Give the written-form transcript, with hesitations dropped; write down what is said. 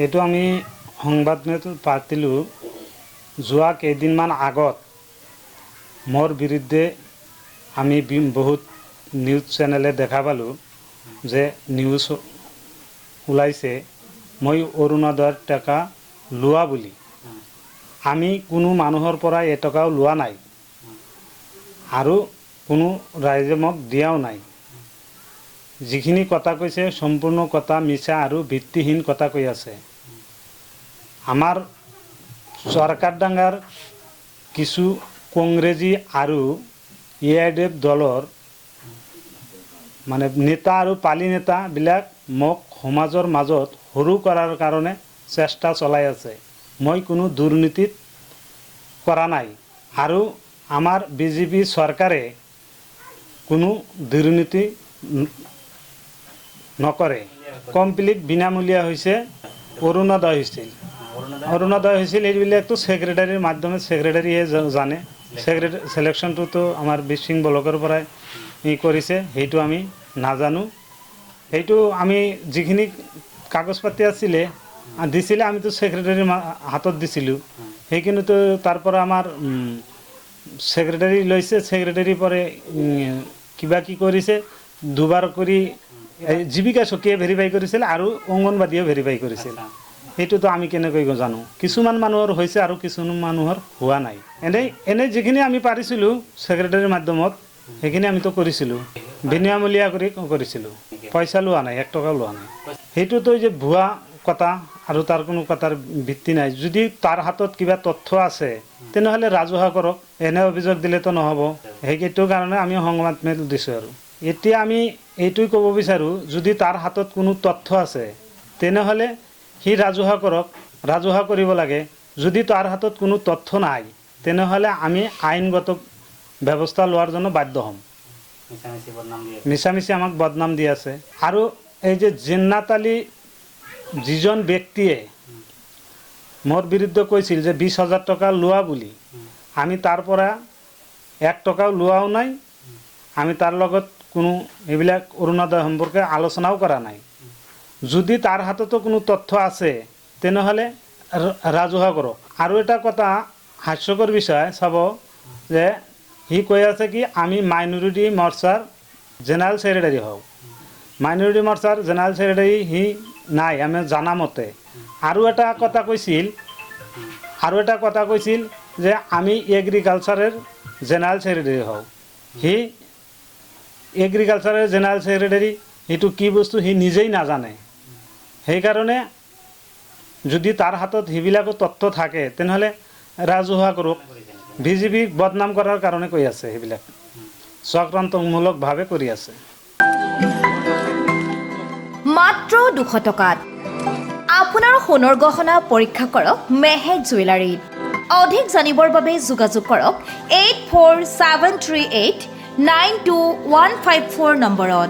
এইটো আমি সংবাদমেলত পাতিলোঁ যোৱা কেইদিনমান আগত মোৰ বিৰুদ্ধে আমি বহুত নিউজ চেনেলে দেখা পালোঁ যে নিউজ ওলাইছে মই অৰুণোদয়ৰ টকা লোৱা বুলি। আমি কোনো মানুহৰ পৰা এটকাও লোৱা নাই আৰু কোনো ৰাইজে মোক দিয়াও নাই। যিখিনি কথা কৈছে সম্পূৰ্ণ কথা মিছা আৰু ভিত্তিহীন কথা কৈ আছে। আমাৰ চৰকাৰ ডাঙৰ কিছু কংগ্ৰেছী আৰু EIDF দলৰ মানে নেতা আৰু পালি নেতাবিলাক মোক সমাজৰ মাজত সৰু কৰাৰ কাৰণে চেষ্টা চলাই আছে। মই কোনো দুৰ্নীতিত কৰা নাই আৰু আমাৰ বিজেপি চৰকাৰে কোনো দুৰ্নীতি নকৰে। কমপ্লিট বিনামূলীয়া হৈছে অৰুণোদয় হৈছিল। অৰুণোদয় হৈছিল এইবিলাকতো ছেক্ৰেটাৰীৰ মাধ্যমে ছেক্ৰেটাৰীয়ে জানে। ছিলেকশ্যনটোতো আমাৰ বিশিং ব্লকৰ পৰাই কৰিছে, সেইটো আমি নাজানো। সেইটো আমি যিখিনি কাগজ পাতি আছিলে দিছিলে আমিতো ছেক্ৰেটাৰীৰ হাতত দিছিলোঁ। সেইখিনিতো তাৰ পৰা আমাৰ ছেক্ৰেটাৰী লৈছে, ছেক্ৰেটাৰীৰ পৰা কিবা কি কৰিছে দুবাৰ কৰি জীৱিকা চকীয়ে ভেৰিফাই কৰিছিল আৰু অংগনবাদীয়ে ভেৰিফাই কৰিছিল। সেইটোতো আমি কেনেকৈ জানো? কিছুমান মানুহৰ হৈছে আৰু কিছুমান মানুহৰ হোৱা নাই। এনেই যিখিনি আমি পাৰিছিলোঁ ছেক্ৰেটাৰীৰ মাধ্যমত সেইখিনি আমিতো কৰিছিলোঁ, বিনামূলীয়া কৰি কৰিছিলোঁ। পইচা লোৱা নাই, 1 টকাও লোৱা নাই। সেইটোতো যে ভুৱা কথা আৰু তাৰ কোনো কথাৰ ভিত্তি নাই। যদি তাৰ হাতত কিবা তথ্য আছে তেনেহ'লে ৰাজহুৱা কৰক, এনে অভিযোগ দিলেতো নহ'ব। সেইটো কাৰণে আমি সংবাদ মেল দিছোঁ। আৰু এতিয়া আমি এইটোই ক'ব বিচাৰোঁ, যদি তাৰ হাতত কোনো তথ্য আছে তেনেহ'লে সি ৰাজহুৱা কৰক, ৰাজহুৱা কৰিব লাগে। যদি তাৰ হাতত কোনো তথ্য নাই তেনেহ'লে আমি আইনগত ব্যৱস্থা লোৱাৰ জন্য বাধ্য হ'ম। মিছামিছি আমাক বদনাম দি আছে। আৰু এই যে জিন্নাত আলী যিজন ব্যক্তিয়ে মোৰ বিৰুদ্ধে কৈছিল যে 20,000 টকা লোৱা বুলি, আমি তাৰ পৰা 1 টকাও লোৱাও নাই। আমি তাৰ লগত কোনো এইবিলাক অৰুণোদয় সম্পৰ্কে আলোচনাও কৰা নাই। যদি তাৰ হাততো কোনো তথ্য আছে তেনেহ'লে ৰাজহুৱা কৰক। আৰু এটা কথা হাস্যকৰ বিষয় চাব যে সি কৈ আছে কি আমি মাইনৰিটি মৰ্চাৰ জেনেৰেল ছেক্ৰেটাৰী হওঁ। মাইনৰিটি মৰ্চাৰ জেনেৰেল ছেক্ৰেটাৰী সি নাই আমি জানামতে। আৰু এটা কথা কৈছিল যে আমি এগ্ৰিকালচাৰৰ জেনেৰেল ছেক্ৰেটাৰী হওঁ। সি এগ্ৰিকালচাৰৰ জেনেৰেল ছেক্ৰেটাৰী সেইটো কি বস্তু সি নিজেই নাজানে। সেইকাৰণে যদি তাৰ হাতত সেইবিলাকো তথ্য থাকে তেনেহ'লে ৰাজহুৱা কৰক। বিজেপিক বদনাম কৰাৰ কাৰণে কৈ আছে, সেইবিলাক চক্ৰান্তমূলকভাৱে কৰি আছে। মাত্ৰ 200 টকাত আপোনাৰ সোণৰ গহনা পৰীক্ষা কৰক মেহেক জুৱেলাৰীত। অধিক জানিবৰ বাবে যোগাযোগ কৰক 8473892154 নম্বৰত।